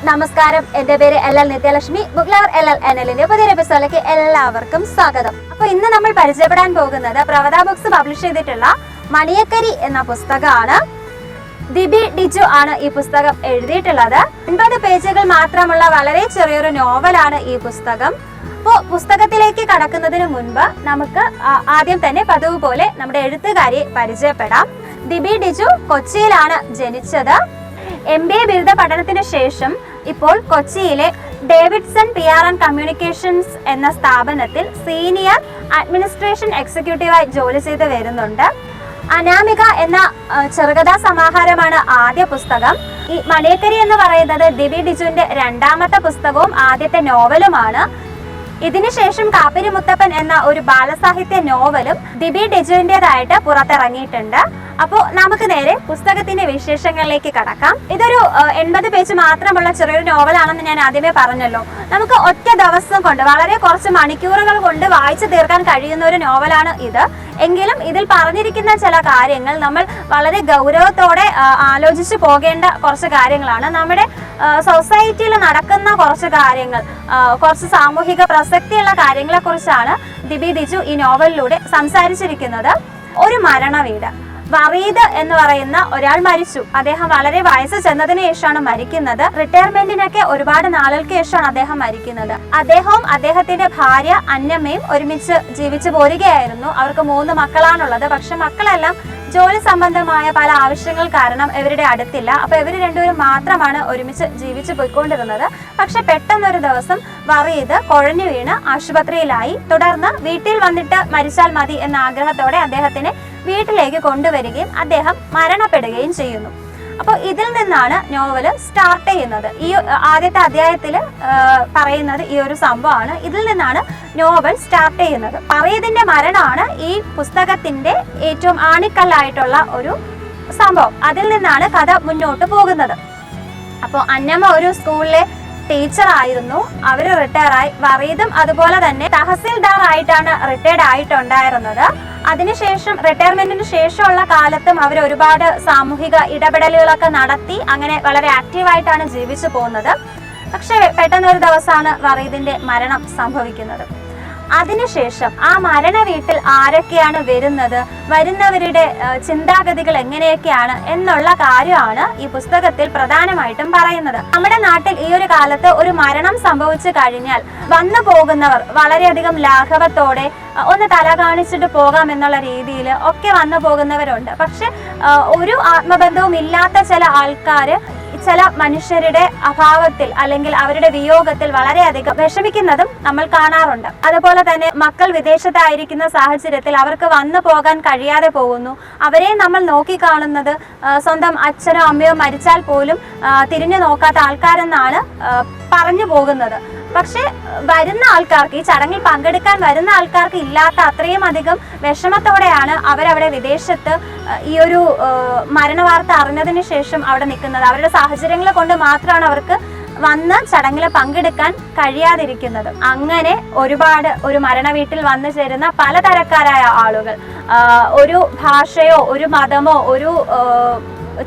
നമസ്കാരം, എന്റെ പേര് LL നിത്യലക്ഷ്മി. ബുക്ക് ലവർ LL NLന്റെ പുതിയൊരു എപ്പിസോഡിലേക്ക് എല്ലാവർക്കും സ്വാഗതം. അപ്പോൾ ഇന്ന് നമ്മൾ പരിചയപ്പെടാൻ പോകുന്നത് പ്രവത ബുക്സ് പബ്ലിഷ് ചെയ്തിട്ടുള്ള മണിയക്കരി എന്ന പുസ്തകമാണ്. ദിബി ഡിജു ആണ് ഈ പുസ്തകം എഴുതിയിട്ടുള്ളത്. 50 പേജുകൾ മാത്രമുള്ള വളരെ ചെറിയൊരു നോവലാണ് ഈ പുസ്തകം. അപ്പോൾ പുസ്തകത്തിലേക്ക് കടക്കുന്നതിന് മുൻപ് നമുക്ക് ആദ്യം തന്നെ പതിവ് പോലെ നമ്മുടെ എഴുത്തുകാരിയെ പരിചയപ്പെടാം. ദിബി ഡിജു കൊച്ചിയിലാണ് ജനിച്ചത്. MBA ബിരുദ പഠനത്തിന് ശേഷം ഇപ്പോൾ കൊച്ചിയിലെ ഡേവിഡ്സൺ PR ആൻഡ് കമ്മ്യൂണിക്കേഷൻസ് എന്ന സ്ഥാപനത്തിൽ സീനിയർ അഡ്മിനിസ്ട്രേഷൻ എക്സിക്യൂട്ടീവായി ജോലി ചെയ്ത് വരുന്നുണ്ട്. അനാമിക എന്ന ചെറുകഥാ സമാഹാരമാണ് ആദ്യ പുസ്തകം. ഈ മണിയക്കരി എന്ന് പറയുന്നത് ദിബി ഡിജുവിന്റെ രണ്ടാമത്തെ പുസ്തകവും ആദ്യത്തെ നോവലുമാണ്. ഇതിനുശേഷം കാപ്പിരി മുത്തപ്പൻ എന്ന ഒരു ബാലസാഹിത്യ നോവലും ദിബി ഡിജുവിൻ്റെതായിട്ട് പുറത്തിറങ്ങിയിട്ടുണ്ട്. അപ്പോൾ നമുക്ക് നേരെ പുസ്തകത്തിന്റെ വിശേഷങ്ങളിലേക്ക് കടക്കാം. ഇതൊരു 80 പേജ് മാത്രമുള്ള ചെറിയൊരു നോവലാണെന്ന് ഞാൻ ആദ്യമേ പറഞ്ഞല്ലോ. നമുക്ക് ഒറ്റ ദിവസം കൊണ്ട്, വളരെ കുറച്ച് മണിക്കൂറുകൾ കൊണ്ട് വായിച്ചു തീർക്കാൻ കഴിയുന്ന ഒരു നോവലാണ് ഇത്. എങ്കിലും ഇതിൽ പറഞ്ഞിരിക്കുന്ന ചില കാര്യങ്ങൾ നമ്മൾ വളരെ ഗൗരവത്തോടെ ആലോചിച്ച് പോകേണ്ട കുറച്ച് കാര്യങ്ങളാണ്. നമ്മുടെ സൊസൈറ്റിയിൽ നടക്കുന്ന കുറച്ച് കാര്യങ്ങൾ, കുറച്ച് സാമൂഹിക പ്രസക്തിയുള്ള കാര്യങ്ങളെ കുറിച്ചാണ് ദിബി ഡിജു ഈ നോവലിലൂടെ സംസാരിച്ചിരിക്കുന്നത്. ഒരു മരണ വീട്. വറീദ് എന്ന് പറയുന്ന ഒരാൾ മരിച്ചു. അദ്ദേഹം വളരെ വയസ്സ് ചെന്നതിന് ശേഷമാണ് മരിക്കുന്നത്. റിട്ടയർമെന്റിനൊക്കെ ഒരുപാട് നാളുകൾക്ക് ശേഷമാണ് അദ്ദേഹം മരിക്കുന്നത്. അദ്ദേഹവും അദ്ദേഹത്തിന്റെ ഭാര്യ അന്നമ്മയും ഒരുമിച്ച് ജീവിച്ചു പോരുകയായിരുന്നു. അവർക്ക് 3 മക്കളാണുള്ളത്. പക്ഷെ മക്കളെല്ലാം ജോലി സംബന്ധമായ പല ആവശ്യങ്ങൾ കാരണം ഇവരുടെ അടുത്തില്ല. അപ്പൊ ഇവർ രണ്ടുപേരും മാത്രമാണ് ഒരുമിച്ച് ജീവിച്ചു പോയിക്കൊണ്ടിരുന്നത്. പക്ഷെ പെട്ടെന്നൊരു ദിവസം വറീദ് കുഴഞ്ഞു വീണ് ആശുപത്രിയിലായി. തുടർന്ന് വീട്ടിൽ വന്നിട്ട് മരിച്ചാൽ മതി എന്ന ആഗ്രഹത്തോടെ അദ്ദേഹത്തിനെ വീട്ടിലേക്ക് കൊണ്ടുവരികയും അദ്ദേഹം മരണപ്പെടുകയും ചെയ്യുന്നു. അപ്പോൾ ഇതിൽ നിന്നാണ് നോവല് സ്റ്റാർട്ട് ചെയ്യുന്നത്. ഈ ആദ്യത്തെ അധ്യായത്തിൽ പറയുന്നത് ഈ ഒരു സംഭവമാണ്. ഇതിൽ നിന്നാണ് നോവൽ സ്റ്റാർട്ട് ചെയ്യുന്നത്. വറീദിന്റെ മരണമാണ് ഈ പുസ്തകത്തിന്റെ ഏറ്റവും ആണിക്കല്ലായിട്ടുള്ള ഒരു സംഭവം. അതിൽ നിന്നാണ് കഥ മുന്നോട്ട് പോകുന്നത്. അപ്പോൾ അന്നമ്മ ഒരു സ്കൂളിലെ ടീച്ചർ ആയിരുന്നു. അവര് റിട്ടയറായി. വറീദും അതുപോലെ തന്നെ തഹസിൽദാർ ആയിട്ടാണ് റിട്ടയർഡ് ആയിട്ടുണ്ടായിരുന്നത്. അതിനുശേഷം റിട്ടയർമെന്റിന് ശേഷമുള്ള കാലത്തും അവർ ഒരുപാട് സാമൂഹിക ഇടപെടലുകളൊക്കെ നടത്തി അങ്ങനെ വളരെ ആക്റ്റീവായിട്ടാണ് ജീവിച്ചു പോകുന്നത്. പക്ഷെ പെട്ടെന്നൊരു ദിവസമാണ് വറീദിന്റെ മരണം സംഭവിക്കുന്നത്. അതിനുശേഷം ആ മരണ വീട്ടിൽ ആരൊക്കെയാണ് വരുന്നവരുടെ ചിന്താഗതികൾ എങ്ങനെയൊക്കെയാണ് എന്നുള്ള കാര്യമാണ് ഈ പുസ്തകത്തിൽ പ്രധാനമായിട്ടും പറയുന്നത്. നമ്മുടെ നാട്ടിൽ ഈ ഒരു കാലത്ത് ഒരു മരണം സംഭവിച്ചു കഴിഞ്ഞാൽ വന്നു പോകുന്നവർ വളരെയധികം ലാഘവത്തോടെ ഒന്ന് തല കാണിച്ചിട്ട് പോകാം എന്നുള്ള രീതിയിൽ ഒക്കെ വന്നു പോകുന്നവരുണ്ട്. പക്ഷെ ഒരു ആത്മബന്ധവും ഇല്ലാത്ത ചില ആൾക്കാർ ചില മനുഷ്യരുടെ അഭാവത്തിൽ അല്ലെങ്കിൽ അവരുടെ വിയോഗത്തിൽ വളരെയധികം വിഷമിക്കുന്നതും നമ്മൾ കാണാറുണ്ട്. അതുപോലെ തന്നെ മക്കൾ വിദേശത്തായിരിക്കുന്ന സാഹചര്യത്തിൽ അവർക്ക് വന്നു പോകാൻ കഴിയാതെ പോകുന്നു. അവരെ നമ്മൾ നോക്കിക്കാണുന്നത് സ്വന്തം അച്ഛനോ അമ്മയോ മരിച്ചാൽ പോലും തിരിഞ്ഞു നോക്കാത്ത ആൾക്കാരെന്നാണ് പറഞ്ഞു പോകുന്നത്. പക്ഷെ വരുന്ന ആൾക്കാർക്ക്, ഈ ചടങ്ങിൽ പങ്കെടുക്കാൻ വരുന്ന ആൾക്കാർക്ക് ഇല്ലാത്ത അത്രയും അധികം വിഷമത്തോടെയാണ് അവരവിടെ വിദേശത്ത് ഈ ഒരു മരണവാർത്ത അറിഞ്ഞതിന് ശേഷം അവിടെ നിൽക്കുന്നത്. അവരുടെ സാഹചര്യങ്ങളെ കൊണ്ട് മാത്രമാണ് അവർക്ക് വന്ന് ചടങ്ങിൽ പങ്കെടുക്കാൻ കഴിയാതിരിക്കുന്നത്. അങ്ങനെ ഒരു മരണ വീട്ടിൽ വന്നു ചേരുന്ന പലതരക്കാരായ ആളുകൾ, ഒരു ഭാഷയോ ഒരു മതമോ ഒരു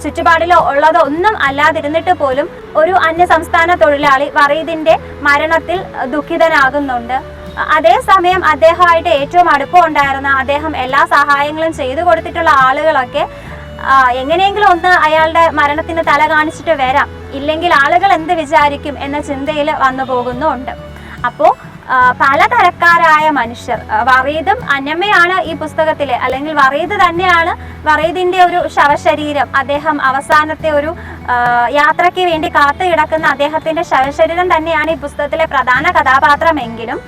ചുറ്റുപാടിലോ ഉള്ളതോ ഒന്നും അല്ലാതിരുന്നിട്ട് പോലും ഒരു അന്യസംസ്ഥാന തൊഴിലാളി വറീദിന്റെ മരണത്തിൽ ദുഃഖിതനാകുന്നുണ്ട്. അതേസമയം അദ്ദേഹമായിട്ട് ഏറ്റവും അടുപ്പം ഉണ്ടായിരുന്ന, അദ്ദേഹം എല്ലാ സഹായങ്ങളും ചെയ്തു കൊടുത്തിട്ടുള്ള ആളുകളൊക്കെ എങ്ങനെയെങ്കിലും ഒന്ന് അയാളുടെ മരണത്തിന് തല കാണിച്ചിട്ട് വരാം, ഇല്ലെങ്കിൽ ആളുകൾ എന്ത് വിചാരിക്കും എന്ന ചിന്തയിൽ വന്നു പോകുന്നുണ്ട്. അപ്പോൾ പലതരക്കാരായ മനുഷ്യർ, വറീദും അന്നമ്മയാണ് ഈ പുസ്തകത്തിലെ, അല്ലെങ്കിൽ വറീദ് തന്നെയാണ് വറീദിന്റെ ഒരു ശവശരീരം. അദ്ദേഹം അവസാനത്തെ ഒരു യാത്രയ്ക്ക് വേണ്ടി കാത്തു കിടക്കുന്ന അദ്ദേഹത്തിന്റെ ശവശരീരം തന്നെയാണ് ഈ പുസ്തകത്തിലെ പ്രധാന കഥാപാത്രമെങ്കിലും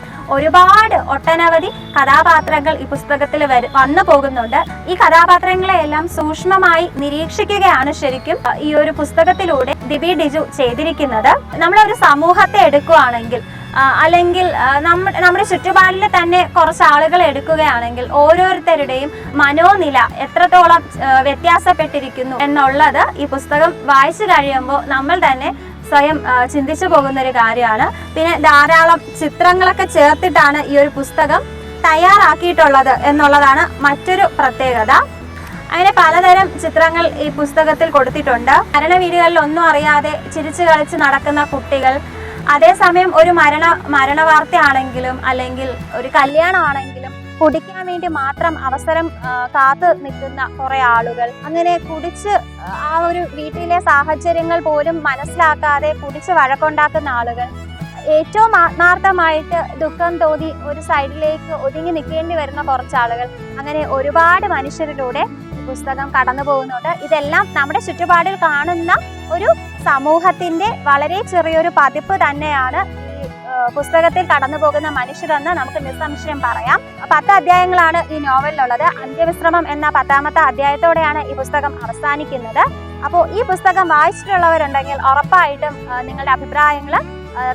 ഒട്ടനവധി കഥാപാത്രങ്ങൾ ഈ പുസ്തകത്തിൽ വന്നു പോകുന്നുണ്ട്. ഈ കഥാപാത്രങ്ങളെയെല്ലാം സൂക്ഷ്മമായി നിരീക്ഷിക്കുകയാണ് ശരിക്കും ഈ ഒരു പുസ്തകത്തിലൂടെ ദിബി ഡിജു ചെയ്തിരിക്കുന്നത്. നമ്മളൊരു സമൂഹത്തെ എടുക്കുകയാണെങ്കിൽ, അല്ലെങ്കിൽ നമ്മുടെ ചുറ്റുപാടിൽ തന്നെ കുറച്ച് ആളുകളെ എടുക്കുകയാണെങ്കിൽ ഓരോരുത്തരുടെയും മനോനില എത്രത്തോളം വ്യത്യാസപ്പെട്ടിരിക്കുന്നു എന്നുള്ളത് ഈ പുസ്തകം വായിച്ചു കഴിയുമ്പോൾ നമ്മൾ തന്നെ സ്വയം ചിന്തിച്ചു പോകുന്ന ഒരു കാര്യമാണ്. പിന്നെ ധാരാളം ചിത്രങ്ങളൊക്കെ ചേർത്തിട്ടാണ് ഈ ഒരു പുസ്തകം തയ്യാറാക്കിയിട്ടുള്ളത് എന്നുള്ളതാണ് മറ്റൊരു പ്രത്യേകത. അങ്ങനെ പലതരം ചിത്രങ്ങൾ ഈ പുസ്തകത്തിൽ കൊടുത്തിട്ടുണ്ട്. മരണ വീടുകളിൽ ഒന്നും അറിയാതെ ചിരിച്ചു കളിച്ച് നടക്കുന്ന കുട്ടികൾ, അതേസമയം ഒരു മരണ വാർത്തയാണെങ്കിലും അല്ലെങ്കിൽ ഒരു കല്യാണമാണെങ്കിലും കുടിക്കാൻ വേണ്ടി മാത്രം അവസരം കാത്തു നിൽക്കുന്ന കുറെ ആളുകൾ, അങ്ങനെ കുടിച്ച് ആ ഒരു വീട്ടിലെ സാഹചര്യങ്ങൾ പോലും മനസ്സിലാക്കാതെ കുടിച്ച് വഴക്കുണ്ടാക്കുന്ന ആളുകൾ, ഏറ്റവും ആത്മാർത്ഥമായിട്ട് ദുഃഖം തോന്നി ഒരു സൈഡിലേക്ക് ഒതുങ്ങി നിൽക്കേണ്ടി വരുന്ന കുറച്ചാളുകൾ, അങ്ങനെ ഒരുപാട് മനുഷ്യരിലൂടെ പുസ്തകം കടന്നു പോകുന്നുണ്ട്. ഇതെല്ലാം നമ്മുടെ ചുറ്റുപാടിൽ കാണുന്ന ഒരു സമൂഹത്തിന്റെ വളരെ ചെറിയൊരു പതിപ്പ് തന്നെയാണ് ഈ പുസ്തകത്തിൽ കടന്നു പോകുന്ന മനുഷ്യരെന്ന് നമുക്ക് നിസ്സംശയം പറയാം. 10 അധ്യായങ്ങളാണ് ഈ നോവലിലുള്ളത്. അന്ത്യവിശ്രമം എന്ന 10ാമത്തെ അധ്യായത്തോടെയാണ് ഈ പുസ്തകം അവസാനിക്കുന്നത്. അപ്പോൾ ഈ പുസ്തകം വായിച്ചിട്ടുള്ളവരുണ്ടെങ്കിൽ ഉറപ്പായിട്ടും നിങ്ങളുടെ അഭിപ്രായങ്ങൾ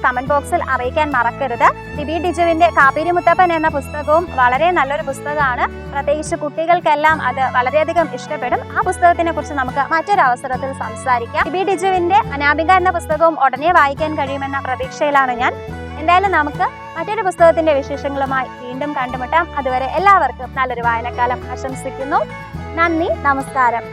കമന്റ് ബോക്സിൽ അറിയിക്കാൻ മറക്കരുത്. ടിബി ഡിജുവിന്റെ കാപ്പിരി മുത്തപ്പൻ എന്ന പുസ്തകവും വളരെ നല്ലൊരു പുസ്തകമാണ്. പ്രത്യേകിച്ച് കുട്ടികൾക്കെല്ലാം അത് വളരെയധികം ഇഷ്ടപ്പെടും. ആ പുസ്തകത്തിനെ കുറിച്ച് നമുക്ക് മറ്റൊരു അവസരത്തിൽ സംസാരിക്കാം. ടിബി ഡിജുവിന്റെ അനാമിക എന്ന പുസ്തകവും ഉടനെ വായിക്കാൻ കഴിയുമെന്ന പ്രതീക്ഷയിലാണ് ഞാൻ. എന്തായാലും നമുക്ക് മറ്റൊരു പുസ്തകത്തിന്റെ വിശേഷങ്ങളുമായി വീണ്ടും കണ്ടുമുട്ടാം. അതുവരെ എല്ലാവർക്കും നല്ലൊരു വായനക്കാലം ആശംസിക്കുന്നു. നന്ദി, നമസ്കാരം.